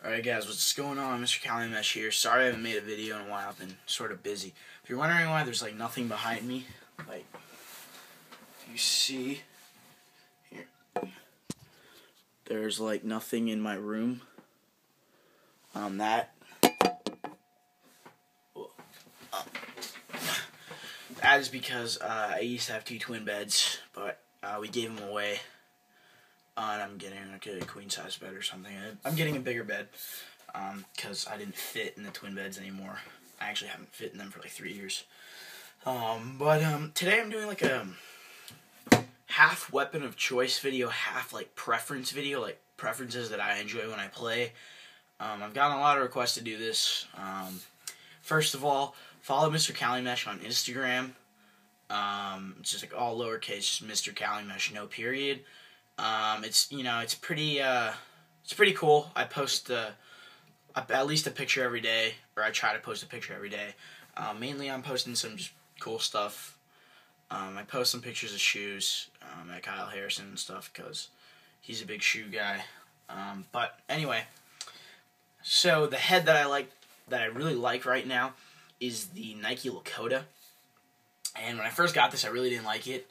Alright guys, what's going on? Mr. Calumesh here. Sorry I haven't made a video in a while. I've been sort of busy. If you're wondering why there's like nothing behind me, like, if you see here, there's like nothing in my room. That is because I used to have 2 twin beds, but we gave them away. And I'm getting like a queen size bed or something. I'm getting a bigger bed because I didn't fit in the twin beds anymore. I actually haven't fit in them for like 3 years. Today I'm doing like a half weapon of choice video, half like preference video, like preferences that I enjoy when I play. I've gotten a lot of requests to do this. First of all, follow Mr. Calumesh on Instagram. It's just like all lowercase, just Mr. Calumesh, no period. It's pretty cool. I post at least a picture every day, or I try to post a picture every day. Mainly I'm posting some just cool stuff. I post some pictures of shoes at Kyle Harrison and stuff because he's a big shoe guy. But anyway, so the head that I really like right now is the Nike Lakota. And when I first got this, I really didn't like it.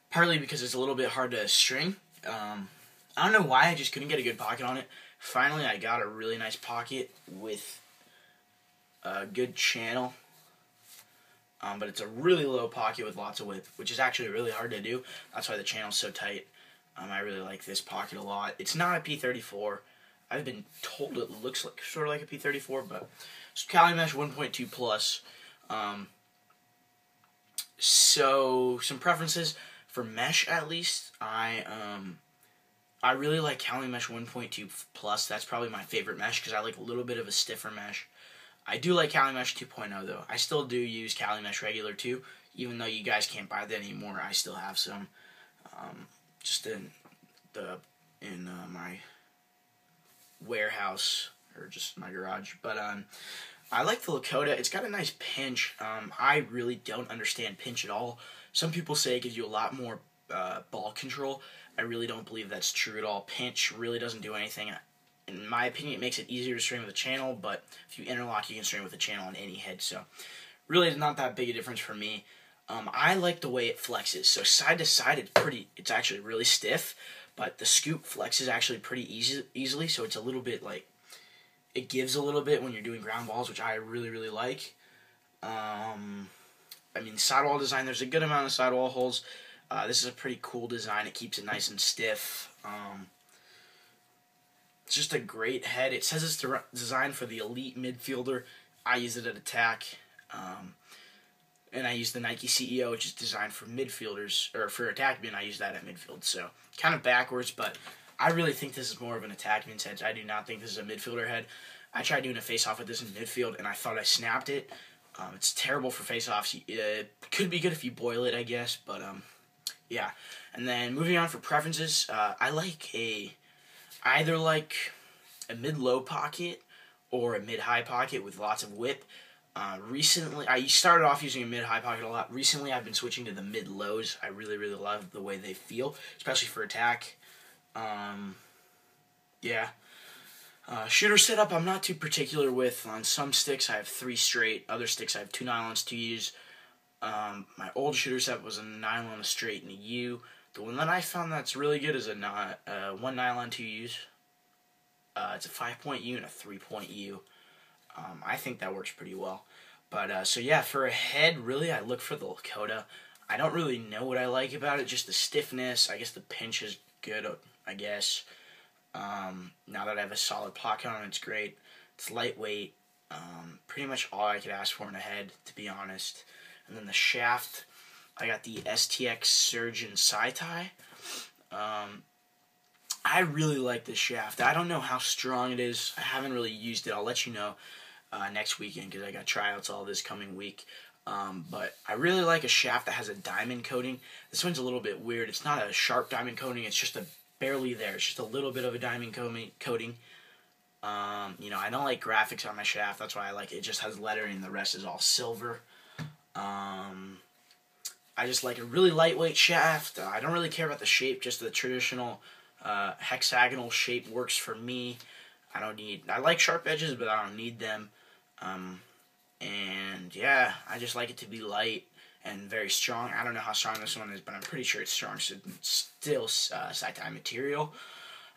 Partly because it's a little bit hard to string. I don't know why, I just couldn't get a good pocket on it. Finally, I got a really nice pocket with a good channel. But it's a really low pocket with lots of width, which is actually really hard to do. That's why the channel's so tight. I really like this pocket a lot. It's not a P34. I've been told it looks like sort of like a P34, but it's Calumesh 1.2 Plus. So some preferences. For mesh, at least, I really like Calumesh 1.2 Plus. That's probably my favorite mesh because I like a little bit of a stiffer mesh. I do like Calumesh 2.0 though. I still do use Calumesh regular too, even though you guys can't buy that anymore. I still have some, just in my warehouse or just my garage. But I like the Lakota. It's got a nice pinch. I really don't understand pinch at all. Some people say it gives you a lot more ball control. I really don't believe that's true at all. Pinch really doesn't do anything. In my opinion, it makes it easier to string with a channel, but if you interlock, you can string with a channel on any head. So really not that big a difference for me. I like the way it flexes. So side to side, it's actually really stiff, but the scoop flexes actually pretty easily. So it's a little bit like, it gives a little bit when you're doing ground balls, which I really, really like. Sidewall design, there's a good amount of sidewall holes. This is a pretty cool design. It keeps it nice and stiff. It's just a great head. It says it's designed for the elite midfielder. I use it at attack. And I use the Nike CEO, which is designed for midfielders, or for attackmen. I use that at midfield. So kind of backwards, but I really think this is more of an attackman's head. I do not think this is a midfielder head. I tried doing a face-off with this in midfield, and I thought I snapped it. It's terrible for face-offs. It could be good if you boil it, I guess, but yeah. And then moving on for preferences, I like either like a mid-low pocket or a mid-high pocket with lots of whip. Recently, I started off using a mid-high pocket a lot. Recently, I've been switching to the mid-lows. I really, really love the way they feel, especially for attack. Yeah. Shooter setup, I'm not too particular with. On some sticks, I have 3 straight. Other sticks, I have 2 nylons, 2 U's. My old shooter set was a nylon, a straight, and a U. The one that I found that's really good is a 1 nylon, 2 U's. It's a 5-point U and a 3-point U. I think that works pretty well. But, so yeah, for a head, really, I look for the Lakota. I don't really know what I like about it, just the stiffness. I guess the pinch is good, I guess. Now that I have a solid pocket on it, it's great. It's lightweight. Pretty much all I could ask for in a head, to be honest. And then the shaft, I got the STX Surgeon Sci-Tie. I really like this shaft. I don't know how strong it is. I haven't really used it. I'll let you know next weekend because I got tryouts all this coming week. But I really like a shaft that has a diamond coating. This one's a little bit weird. It's not a sharp diamond coating. It's just barely there. It's just a little bit of a diamond coating. I don't like graphics on my shaft. That's why I like it. It just has lettering. The rest is all silver. I just like a really lightweight shaft. I don't really care about the shape, just the traditional Hexagonal shape works for me. I like sharp edges, but I don't need them. And yeah, I just like it to be light and very strong. I don't know how strong this one is, but I'm pretty sure it's strong. So it's still Saitai material.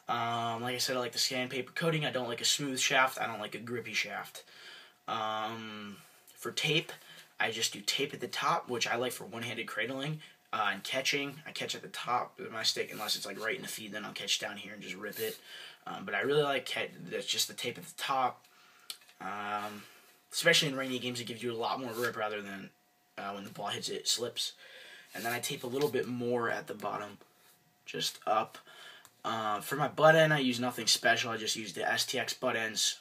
Like I said, I like the sandpaper coating. I don't like a smooth shaft. I don't like a grippy shaft. For tape, I just do tape at the top, which I like for one-handed cradling and catching. I catch at the top with my stick, unless it's like right in the feed, then I'll catch down here and just rip it. But I really like that's just the tape at the top. Especially in rainy games, it gives you a lot more grip rather than when the ball hits it slips. And then I tape a little bit more at the bottom, just up. For my butt end, I use nothing special. I just use the STX butt ends.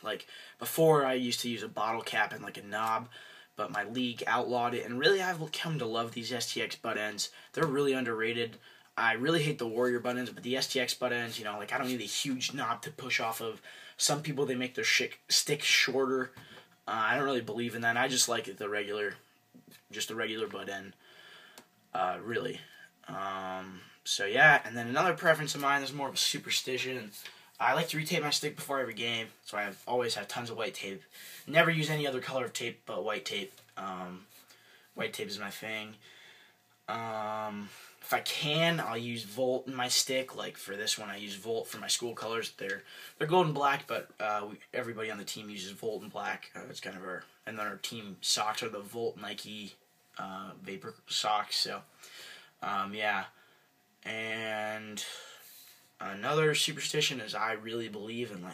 Like before, I used to use a bottle cap and like a knob, but my league outlawed it. And really, I've come to love these STX butt ends. They're really underrated. I really hate the Warrior butt ends, but the STX butt ends, like I don't need a huge knob to push off of. Some people, they make their stick shorter. I don't really believe in that. I just like it just the regular butt end, really. So yeah, and then another preference of mine is more of a superstition. I like to retape my stick before every game, so I always have tons of white tape. Never use any other color of tape but white tape. White tape is my thing. If I can, I'll use Volt in my stick. Like for this one, I use Volt for my school colors. They're gold and black, but everybody on the team uses Volt and black. It's kind of and then our team socks are the Volt Nike Vapor socks. So yeah. And another superstition is I really believe in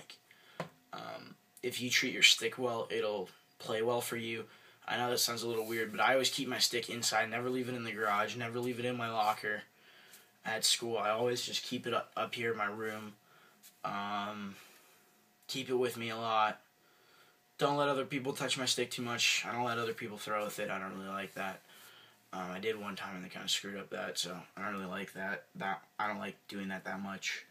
if you treat your stick well, it'll play well for you. I know that sounds a little weird, but I always keep my stick inside, never leave it in the garage, never leave it in my locker at school. I always just keep it up here in my room. Keep it with me a lot. Don't let other people touch my stick too much. I don't let other people throw with it. I don't really like that. I did one time and they kind of screwed up that, so I don't really like that. I don't like doing that much.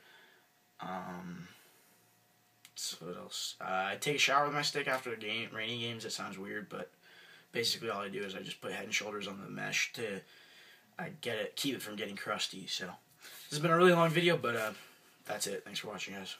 So what else? I take a shower with my stick after the game. Rainy games, it sounds weird, but basically all I do is I just put Head and Shoulders on the mesh to keep it from getting crusty. So this has been a really long video, but that's it. Thanks for watching, guys.